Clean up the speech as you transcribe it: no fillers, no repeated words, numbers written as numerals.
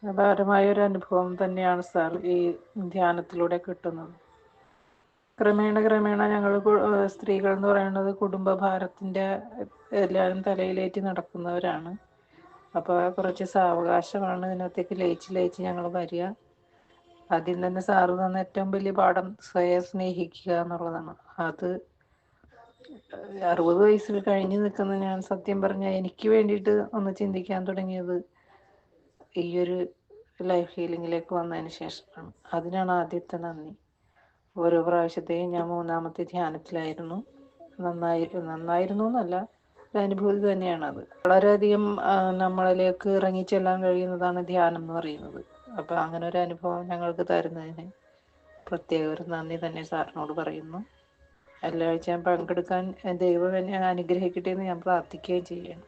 അപാരമായ ഒരു അനുഭവം തന്നെയാണ് സാർ ഈ ധ്യാനത്തിലൂടെ കിട്ടുന്നത്. ക്രമേണ ക്രമേണ ഞങ്ങൾ സ്ത്രീകൾ എന്ന് പറയുന്നത് കുടുംബ ഭാരത്തിൻ്റെ എല്ലാവരും തലയിലേറ്റി നടക്കുന്നവരാണ്. അപ്പോൾ കുറച്ച് സാവകാശമാണ് ഇതിനകത്തേക്ക് ലയിച്ച് ലയിച്ച് ഞങ്ങൾ വരിക. ആദ്യം തന്നെ സാറ് തന്ന ഏറ്റവും വലിയ പാഠം സ്വയം സ്നേഹിക്കുക എന്നുള്ളതാണ്. അത് 60 വയസ്സിൽ കഴിഞ്ഞ് നിൽക്കുന്ന ഞാൻ സത്യം പറഞ്ഞാൽ എനിക്ക് വേണ്ടിയിട്ട് ഒന്ന് ചിന്തിക്കാൻ തുടങ്ങിയത് ഈ ഒരു ലൈഫ് ഹീലിങ്ങിലേക്ക് വന്നതിന് ശേഷമാണ്. അതിനാണ് ആദ്യത്തെ നന്ദി. ഓരോ പ്രാവശ്യത്തെയും ഞാൻ 3-ാമത്തെ ധ്യാനത്തിലായിരുന്നു. നന്നായിരുന്നു എന്നല്ല, ഒരു അനുഭൂതി തന്നെയാണത്. വളരെയധികം നമ്മളിലേക്ക് ഇറങ്ങിച്ചെല്ലാൻ കഴിയുന്നതാണ് ധ്യാനം എന്ന് പറയുന്നത്. അപ്പം അങ്ങനെ ഒരു അനുഭവം ഞങ്ങൾക്ക് തരുന്നതിന് പ്രത്യേക ഒരു നന്ദി തന്നെ സാറിനോട് പറയുന്നു. എല്ലാ ആഴ്ചയും പങ്കെടുക്കാൻ ദൈവം എന്നെ അനുഗ്രഹിക്കട്ടെ എന്ന് ഞാൻ പ്രാർത്ഥിക്കുകയും ചെയ്യുകയാണ്.